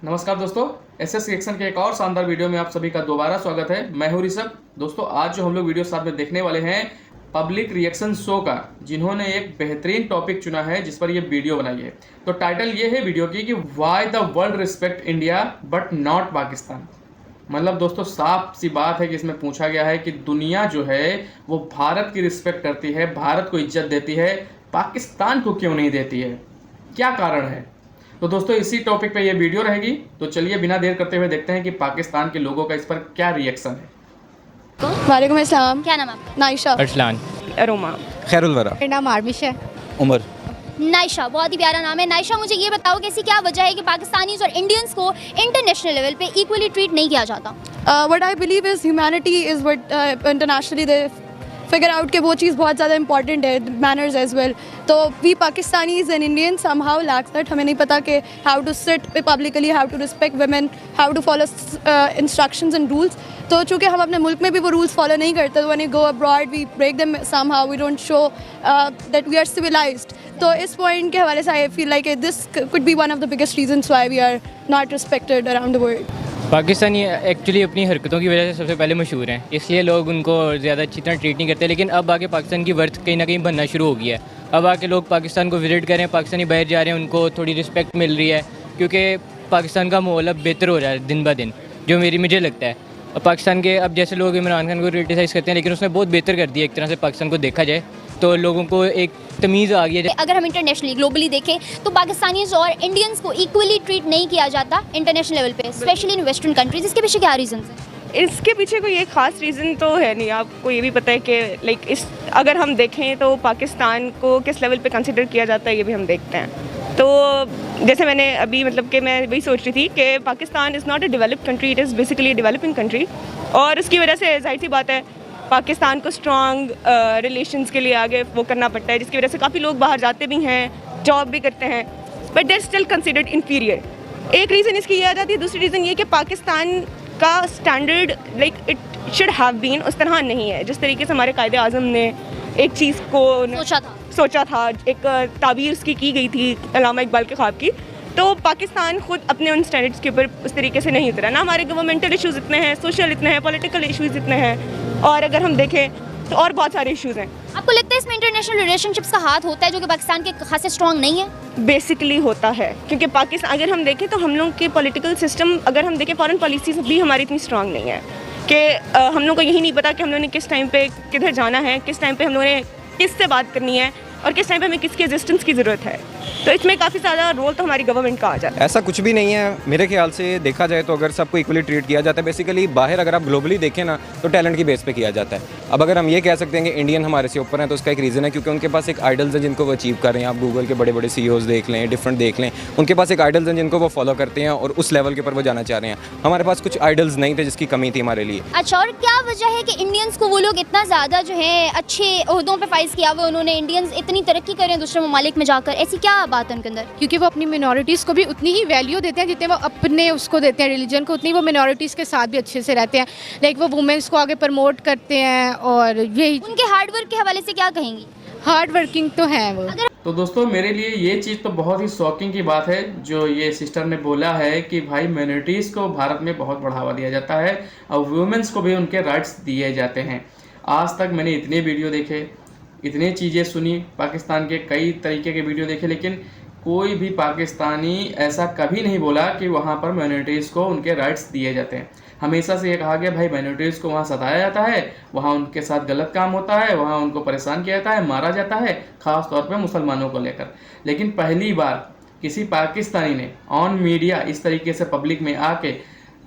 नमस्कार दोस्तों, SS reaction के एक और शानदार वीडियो में आप सभी का दोबारा स्वागत है। मैं हूं ऋषभ। दोस्तों आज जो हम लोग वीडियो साथ में देखने वाले हैं पब्लिक रिएक्शन शो का, जिन्होंने एक बेहतरीन टॉपिक चुना है जिस पर ये वीडियो बनाई है। तो टाइटल ये है वीडियो की कि why the world respect India but not Pakistan. मतलब दोस्तों साफ सी बात है कि इसमें पूछा गया है कि दुनिया जो है वो भारत की रिस्पेक्ट करती है, भारत को इज्जत देती है, पाकिस्तान को क्यों नहीं देती है, क्या कारण है। तो दोस्तों इसी टॉपिक पे ये वीडियो रहेगी। तो चलिए बिना देर करते हुए देखते हैं कि पाकिस्तान के लोगों का इस पर क्या रिएक्शन है। वालेकुम अस्सलाम। क्या नाम है आपका? नाइशा। अरसलान। अरोमा। खैरुल वरा। मेरा नाम आर्मिश है। उमर। नाइशा, बहुत ही प्यारा नाम है। नाइशा, मुझे ये बताओ कि ऐसी क्या वजह है कि पाकिस्तानीज और इंडियंस को इंटरनेशनल लेवल पे इक्वली ट्रीट नहीं किया जाता? What I believe is humanity is what internationally they figure out के वो चीज़ बहुत ज़्यादा इंपॉर्टेंट है, मैनर्स एज वेल। तो we Pakistanis and Indians somehow lacks that. हमें नहीं पता कि how to sit publicly, how to respect women, how to follow instructions and rules. तो चूँकि हम अपने मुल्क में भी वो रूल्स फॉलो नहीं करते, तो when we go abroad we break them somehow, we don't show that we are civilised. तो इस पॉइंट के हवाले से I feel like this could be one of the biggest reasons why we are not respected around the world. Pakistani actually अपनी हरकतों की वजह से सबसे पहले मशहूर हैं, इसलिए लोग उनको ज़्यादा अच्छी तरह ट्रीट नहीं करते। लेकिन अब आके पाकिस्तान की वर्थ कहीं ना कहीं बनना शुरू हो गया है। अब आके लोग पाकिस्तान को विजिट कर रहे हैं, पाकिस्तानी बाहर जा रहे हैं, उनको थोड़ी रिस्पेक्ट मिल रही है, क्योंकि पाकिस्तान का माहौल अब बेहतर हो रहा है दिन ब दिन, जो मुझे लगता है। और पाकिस्तान के अब जैसे लोग इमरान खान को क्रिटिसाइज़ करते हैं, लेकिन उसने बहुत बेहतर कर दिया एक तरह से पाकिस्तान को देखा जाए तो लोगों को एक तमीज़ आ गई है। अगर हम इंटरनेशनली ग्लोबली देखें तो पाकिस्तानीज और इंडियंस को इक्वली ट्रीट नहीं किया जाता इंटरनेशनल लेवल पे, स्पेशली इन वेस्टर्न कंट्रीज। इसके पीछे क्या रीजन है? इसके पीछे कोई एक ख़ास रीज़न तो है नहीं। आपको ये भी पता है कि लाइक इस अगर हम देखें तो पाकिस्तान को किस लेवल पे कंसिडर किया जाता है, ये भी हम देखते हैं। तो जैसे मैंने अभी मतलब कि मैं वही सोच रही थी कि Pakistan is not a developed country, it is basically a developing country. और उसकी वजह से जाहिर सी बात है पाकिस्तान को स्ट्रॉन्ग रिलेशंस के लिए आगे वो करना पड़ता है, जिसकी वजह से काफ़ी लोग बाहर जाते भी हैं, जॉब भी करते हैं, but they are still considered inferior. एक रीज़न इसकी ये आ जाती है। दूसरी रीज़न ये कि पाकिस्तान का standard like it should have been उस तरह नहीं है जिस तरीके से हमारे कायदे आज़म ने एक चीज़ को सोचा था, एक ताबीर उसकी की गई थी अल्लामा इकबाल के ख्वाब की। तो पाकिस्तान खुद अपने उन स्टैंडर्ड्स के ऊपर उस तरीके से नहीं उतरा। ना हमारे गवर्नमेंटल इश्यूज़ इतने हैं, सोशल इतने हैं, पॉलिटिकल इश्यूज़ इतने हैं, और अगर हम देखें तो और बहुत सारे इश्यूज़ हैं। आपको लगता है इसमें इंटरनेशनल रिलेशनशिप्स का हाथ होता है जो कि पाकिस्तान के खासे स्ट्रॉन्ग नहीं है? बेसिकली होता है, क्योंकि पाकिस्तान अगर हम देखें तो हम लोग के पॉलिटिकल सिस्टम, अगर हम देखें फॉरेन पॉलिसीज भी हमारी इतनी स्ट्रॉन्ग नहीं है कि हम लोग को यही नहीं पता कि हम लोगों ने किस टाइम पे किधर जाना है, किस टाइम पे हम लोगों ने किससे बात करनी है, और किस टाइम पे हमें किसकी एग्जिस्टेंस की ज़रूरत है। तो इसमें काफ़ी ज़्यादा रोल तो हमारी गवर्नमेंट का आ जाता है। ऐसा कुछ भी नहीं है मेरे ख्याल से। देखा जाए तो अगर सबको इक्वली ट्रीट किया जाता है, बेसिकली बाहर अगर आप ग्लोबली देखें ना तो टैलेंट की बेस पे किया जाता है। अब अगर हम ये कह सकते हैं कि इंडियन हमारे से ऊपर हैं, तो उसका एक रीज़न है क्योंकि उनके पास एक आइडल्स हैं जिनको वो अचीव कर रहे हैं। आप गूगल के बड़े बड़े CEOs देख लें, डिफरेंट देख लें, उनके पास एक आइडल्स हैं जिनको वो फॉलो करते हैं और उस लेवल के ऊपर वो जाना चाह रहे हैं। हमारे पास कुछ आइडल्स नहीं थे जिसकी कमी थी हमारे लिए। अच्छा, और क्या वजह है कि इंडियंस को वो लोग इतना ज़्यादा जो है अच्छे ओहदों पे फाइज किया हुआ उन्होंने, इंडियंस इतनी तरक्की करें दूसरे ममालिक में जाकर, ऐसी क्या बात है उनके अंदर? क्योंकि वो अपनी मिनॉरिटीज़ को भी उतनी ही वैल्यू देते हैं जितने वो अपने उसको देते हैं रिलीजन को, उतनी वो मिनॉरिटीज़ के साथ भी अच्छे से रहते हैं। लाइक वो वुमेंस को आगे प्रमोट करते हैं। और यही उनके हार्डवर्क के हवाले से क्या कहेंगी? हार्ड वर्किंग तो है वो। तो दोस्तों मेरे लिए ये चीज़ तो बहुत ही शॉकिंग की बात है जो ये सिस्टर ने बोला है कि भाई मिनॉरिटीज़ को भारत में बहुत बढ़ावा दिया जाता है और वुमेंस को भी उनके राइट्स दिए जाते हैं। आज तक मैंने इतने वीडियो देखे, इतनी चीज़ें सुनी, पाकिस्तान के कई तरीके के वीडियो देखे, लेकिन कोई भी पाकिस्तानी ऐसा कभी नहीं बोला कि वहाँ पर माइनॉरिटीज़ को उनके राइट्स दिए जाते हैं। हमेशा से ये कहा गया भाई माइनॉरिटीज़ को वहाँ सताया जाता है, वहाँ उनके साथ गलत काम होता है, वहाँ उनको परेशान किया जाता है, मारा जाता है, ख़ास तौर पे मुसलमानों को लेकर। लेकिन पहली बार किसी पाकिस्तानी ने ऑन मीडिया इस तरीके से पब्लिक में आके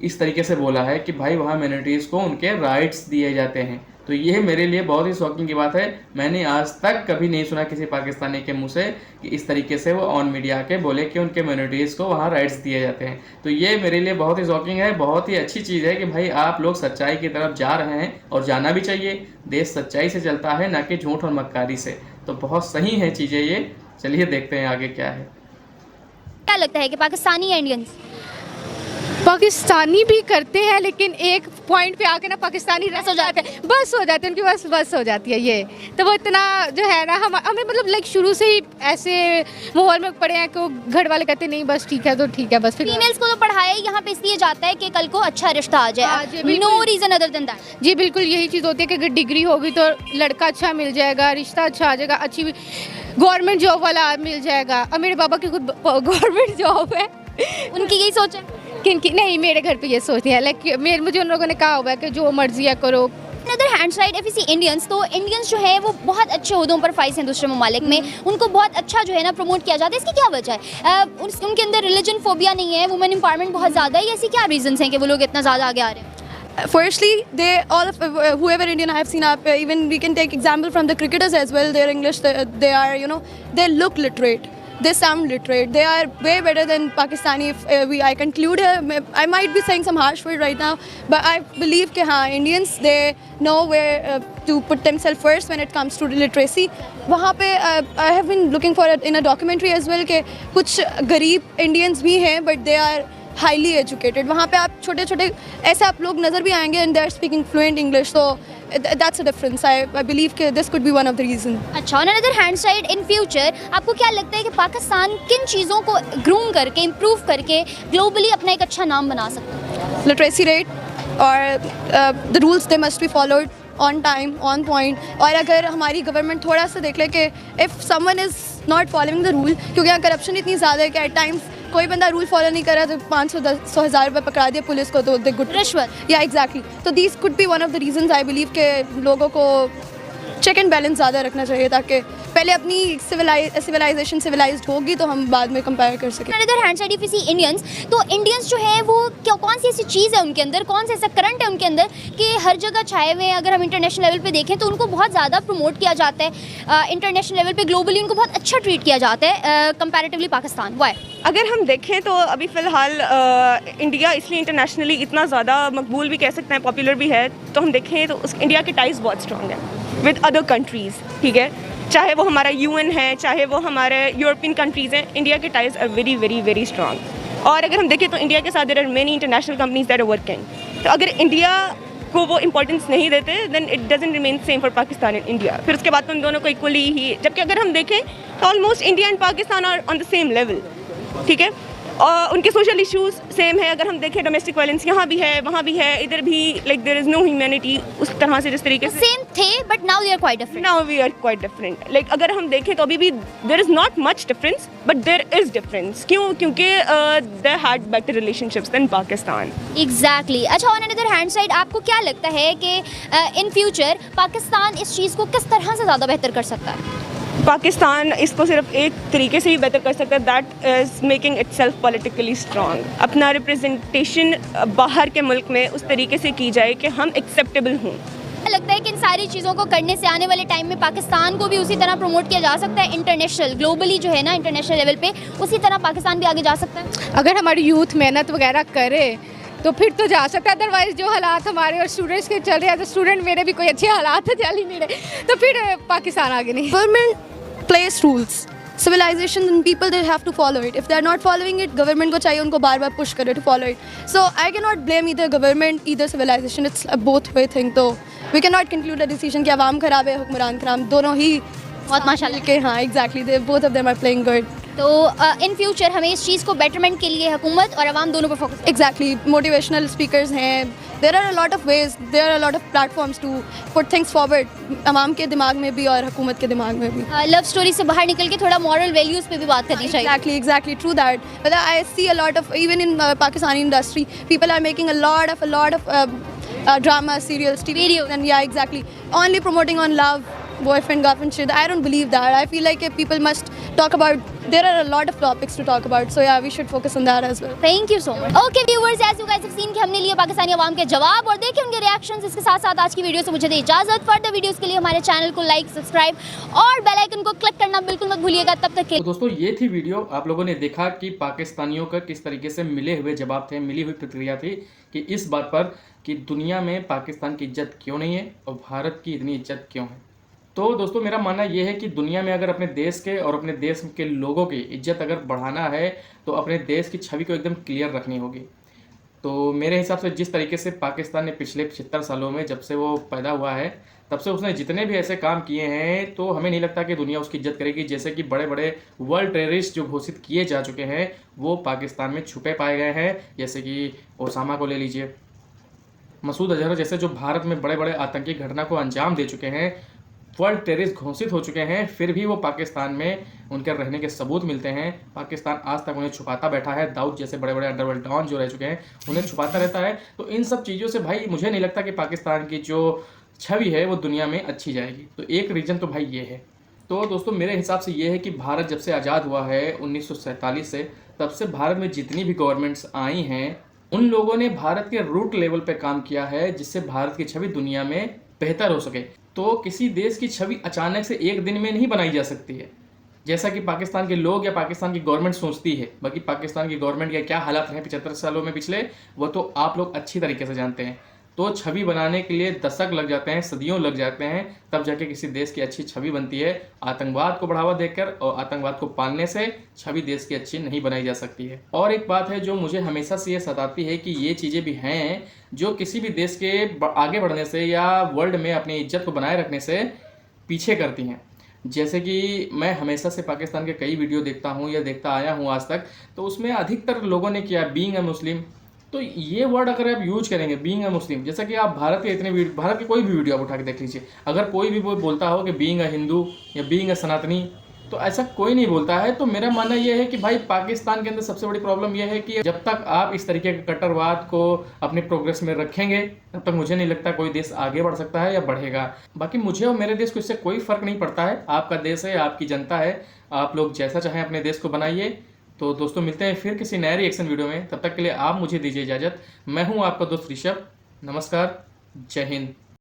इस तरीके से बोला है कि भाई वहाँ माइनॉरिटीज़ को उनके राइट्स दिए जाते हैं। तो ये मेरे लिए बहुत ही शॉकिंग की बात है। मैंने आज तक कभी नहीं सुना किसी पाकिस्तानी के मुंह से कि इस तरीके से वो ऑन मीडिया के बोले कि उनके माइनॉरिटीज़ को वहाँ राइट्स दिए जाते हैं। तो ये मेरे लिए बहुत ही शॉकिंग है, बहुत ही अच्छी चीज़ है कि भाई आप लोग सच्चाई की तरफ जा रहे हैं और जाना भी चाहिए। देश सच्चाई से चलता है, ना कि झूठ और मक्कारी से। तो बहुत सही है चीज़ें ये। चलिए देखते हैं आगे क्या है। क्या लगता है कि पाकिस्तानी या इंडियंस? पाकिस्तानी भी करते हैं, लेकिन एक पॉइंट पे आके ना पाकिस्तानी रस हो जाते हैं, बस हो जाते हैं उनकी, बस हो जाती है ये। तो वो इतना जो है ना हमें मतलब लाइक शुरू से ही ऐसे माहौल में पड़े हैं कि वो घर वाले कहते नहीं बस ठीक है तो ठीक है बस। फिर फीमेल्स को तो पढ़ाया ही यहाँ पे इसलिए जाता है कि कल को अच्छा रिश्ता आ जाए, no reason other than that. जी बिल्कुल यही चीज़ होती है कि अगर डिग्री होगी तो लड़का अच्छा मिल जाएगा, रिश्ता अच्छा आ जाएगा, अच्छी गवर्नमेंट जॉब वाला मिल जाएगा। अब मेरे पापा की खुद गवर्नमेंट जॉब है, उनकी यही सोच है। किनकी नहीं, मेरे घर पे ये सोचती है लाइक मुझे उन लोगों ने कहा हुआ है कि जो मर्जी है करो। Other hand side if you see Indians, तो इंडियंस जो है वो बहुत अच्छे ओहदों पर फाइज हैं दूसरे ममालिक में, उनको बहुत अच्छा जो है ना प्रमोट किया जाता है। इसकी क्या वजह है? उनके अंदर रिलीजन फोबिया नहीं है, वुमेन एम्पावरमेंट बहुत ज़्यादा है, ऐसी क्या रीजंस हैं कि वो लोग इतना ज़्यादा आगे आ रहे हैं? Firstly, they all of whoever Indian I have seen up, even we can take example from the cricketers as well. Their English, they are, you know, they look literate. They sound literate. They are way better than Pakistani. If I conclude here, I might be saying some harsh word right now, but I believe that Indians, they know where to put themselves first when it comes to literacy. वहाँ पे I have been looking for it in a documentary as well कि कुछ गरीब Indians भी हैं, but they are highly educated. वहाँ पे आप छोटे छोटे ऐसे आप लोग नज़र भी आएंगे and they are speaking fluent English, so that's a difference. I believe कि this could be one of the reason. अच्छा, on another hand side in future आपको क्या लगता है कि पाकिस्तान किन चीज़ों को ग्रूम करके इम्प्रूव करके ग्लोबली अपना एक अच्छा नाम बना सकता है? लिटरेसी रेट और the rules they must be followed on time, on point. और अगर हमारी गवर्नमेंट थोड़ा सा देख ले कि if someone is not following the rule, क्योंकि यहाँ करप्शन इतनी ज़्यादा है कि एट टाइम्स कोई बंदा रूल फॉलो नहीं कर रहा तो 500-100,000 रुपये पकड़ा दिया पुलिस को तो दे गुड रिश्वत। या एग्जैक्टली। तो these could be one of the reasons I believe के लोगों को चेक एंड बैलेंस ज़्यादा रखना चाहिए ताकि पहले अपनी सिविलाइजेशन सिविलाइज्ड होगी तो हम बाद में कंपेयर कर सकें। Another hand side if you see Indians, तो इंडियंस जो है वो क्या कौन सी ऐसी चीज़ है उनके अंदर, कौन सा ऐसा करंट है उनके अंदर कि हर जगह छाए हुए हैं? अगर हम इंटरनेशनल लेवल पे देखें तो उनको बहुत ज़्यादा प्रमोट किया जाता है, इंटरनेशनल लेवल पे ग्लोबली उनको बहुत अच्छा ट्रीट किया जाता है कंपैरेटिवली पाकिस्तान। वाई? अगर हम देखें तो अभी फ़िलहाल इंडिया इसलिए इंटरनेशनली इतना ज़्यादा मकबूल भी कह सकते हैं, पॉपुलर भी है, तो हम देखें तो इंडिया के टाइज बहुत स्ट्रॉन्ग है विद अदर कंट्रीज़, ठीक है, चाहे वो हमारा यूएन है, चाहे वो हमारे यूरोपियन कंट्रीज़ हैं, इंडिया के ties are very very very strong. और अगर हम देखें तो इंडिया के साथ there are many international companies that are working, तो अगर इंडिया को वो इंपॉर्टेंस नहीं देते then it doesn't remain same for Pakistan and India. फिर उसके बाद तो उन दोनों को इक्वली ही, जबकि अगर हम देखें तो almost India and Pakistan are on the same level, ठीक है, और उनके सोशल इश्यूज सेम है। अगर हम देखें डोमेस्टिक वायलेंस यहाँ भी है, वहाँ भी है, इधर भी like there is no humanity उस तरह से जिस तरीके से सेम थे but now they are quite different. Now we are quite different. Like अगर हम देखें तो अभी भी there is not much difference but there is difference. क्यों? क्योंकि they had better relationships than Pakistan. Exactly. अच्छा, ऑन अनदर हैंड साइड आपको क्या लगता है कि इन फ्यूचर पाकिस्तान इस चीज़ को किस तरह से ज़्यादा बेहतर कर सकता है? पाकिस्तान इसको सिर्फ एक तरीके से ही बेहतर कर सकता है, that is making itself politically strong. अपना रिप्रेजेंटेशन बाहर के मुल्क में उस तरीके से की जाए कि हम एक्सेप्टेबल हों। लगता है कि इन सारी चीज़ों को करने से आने वाले टाइम में पाकिस्तान को भी उसी तरह प्रमोट किया जा सकता है इंटरनेशनल ग्लोबली जो है ना, इंटरनेशनल लेवल पे उसी तरह पाकिस्तान भी आगे जा सकता है अगर हमारी यूथ मेहनत वगैरह करे तो फिर तो जा सकता है। अदरवाइज जो हालात हमारे और स्टूडेंट्स के चल रहे हैं, तो स्टूडेंट मेरे भी कोई अच्छे हालात चल ही नहीं रहे, तो फिर पाकिस्तान आगे नहीं। Government plays rules. Civilization and people, they have to follow it. If they are not following it, government को चाहिए उनको बार बार push करे to follow it. So I cannot blame either government, either civilization. It's a both way thing. तो we cannot conclude a decision कि अवाम खराब है, हुक्मरान खराब, दोनों ही बहुत माशाल्लाह के। हाँ, exactly. They both of them are playing good. तो इन फ्यूचर हमें इस चीज़ को बेटरमेंट के लिए हुकूमत और अवाम दोनों पर फोकस। Exactly. Motivational speakers हैं. There are a lot of ways. There are a lot of platforms to put things forward. अवाम के दिमाग में भी और हुकूमत के दिमाग में भी. लव स्टोरी से बाहर निकल के थोड़ा मॉरल वैल्यूज़ पे भी बात करनी चाहिए। Exactly. True that. But I see a lot of, even in Pakistani industry, people are making a lot of drama, serials, TV Videos. and yeah, exactly. Only promoting on love, boyfriend, girlfriend shit. I don't believe that. I feel like people must talk about. There are a lot of topics to talk about. So yeah, we should focus on that as well. Thank you so much. Okay viewers, as you guys have seen कि हमने लिए पाकिस्तानी अवाम के जवाब और देखे उनके reactions. इसके साथ साथ आज की वीडियो से मुझे दे इजाजत। फर्दर वीडियोस के लिए हमारे चैनल को लाइक, सब्सक्राइब और बेल आइकन को क्लिक करना बिल्कुल मत भूलिएगा। तब तक के तो दोस्तों, ये थी वीडियो। आप लोगों ने देखा कि पाकिस्तानियों का किस तरीके से मिले हुए जवाब थे, मिली हुई प्रतिक्रिया थी कि इस बात पर कि दुनिया में पाकिस्तान की इज्जत क्यों नहीं है और भारत की इतनी इज्जत क्यों है। तो दोस्तों, मेरा मानना ये है कि दुनिया में अगर अपने देश के और अपने देश के लोगों की इज्जत अगर बढ़ाना है तो अपने देश की छवि को एकदम क्लियर रखनी होगी। तो मेरे हिसाब से जिस तरीके से पाकिस्तान ने पिछले 75 सालों में जब से वो पैदा हुआ है तब से उसने जितने भी ऐसे काम किए हैं तो हमें नहीं लगता कि दुनिया उसकी इज्जत करेगी। जैसे कि बड़े बड़े वर्ल्ड टेररिस्ट जो घोषित किए जा चुके हैं वो पाकिस्तान में छुपे पाए गए हैं, जैसे कि ओसामा को ले लीजिए, मसूद अजहर जैसे जो भारत में बड़े बड़े आतंकी घटना को अंजाम दे चुके हैं, वर्ल्ड टेररिस्ट घोषित हो चुके हैं, फिर भी वो पाकिस्तान में उनके रहने के सबूत मिलते हैं। पाकिस्तान आज तक उन्हें छुपाता बैठा है। दाऊद जैसे बड़े बड़े अंडरवर्ल्ड डॉन जो रह चुके हैं उन्हें छुपाता रहता है। तो इन सब चीज़ों से भाई मुझे नहीं लगता कि पाकिस्तान की जो छवि है वो दुनिया में अच्छी जाएगी। तो एक रीज़न तो भाई ये है। तो दोस्तों मेरे हिसाब से ये है कि भारत जब से आज़ाद हुआ है 1947 से, तब से भारत में जितनी भी गवर्नमेंट्स आई हैं उन लोगों ने भारत के रूट लेवल पे काम किया है जिससे भारत की छवि दुनिया में बेहतर हो सके। तो किसी देश की छवि अचानक से एक दिन में नहीं बनाई जा सकती है, जैसा कि पाकिस्तान के लोग या पाकिस्तान की गवर्नमेंट सोचती है। बाकी पाकिस्तान की गवर्नमेंट के क्या हालात रहे 75 सालों में पिछले, वो तो आप लोग अच्छी तरीके से जानते हैं। तो छवि बनाने के लिए दशक लग जाते हैं, सदियों लग जाते हैं, तब जाके किसी देश की अच्छी छवि बनती है। आतंकवाद को बढ़ावा देकर और आतंकवाद को पालने से छवि देश की अच्छी नहीं बनाई जा सकती है। और एक बात है जो मुझे हमेशा से ये सताती है कि ये चीज़ें भी हैं जो किसी भी देश के आगे बढ़ने से या वर्ल्ड में अपनी इज्जत को बनाए रखने से पीछे करती हैं। जैसे कि मैं हमेशा से पाकिस्तान के कई वीडियो देखता हूँ या देखता आया हूँ आज तक, तो उसमें अधिकतर लोगों ने किया बीइंग अ मुस्लिम। तो ये वर्ड अगर आप यूज करेंगे बीइंग अ मुस्लिम, जैसा कि आप भारत के कोई भी वीडियो आप उठा के देख लीजिए, अगर कोई भी वो बोलता हो कि बीइंग अ हिंदू या बीइंग अ सनातनी, तो ऐसा कोई नहीं बोलता है। तो मेरा मानना यह है कि भाई पाकिस्तान के अंदर सबसे बड़ी प्रॉब्लम यह है कि जब तक आप इस तरीके के कट्टरवाद को अपने प्रोग्रेस में रखेंगे तब तक मुझे नहीं लगता कोई देश आगे बढ़ सकता है या बढ़ेगा। बाकी मुझे और मेरे देश को इससे कोई फर्क नहीं पड़ता है। आपका देश है, आपकी जनता है, आप लोग जैसा चाहें अपने देश को बनाइए। तो दोस्तों मिलते हैं फिर किसी नए रिएक्शन वीडियो में, तब तक के लिए आप मुझे दीजिए इजाज़त। मैं हूँ आपका दोस्त ऋषभ। नमस्कार, जय हिंद।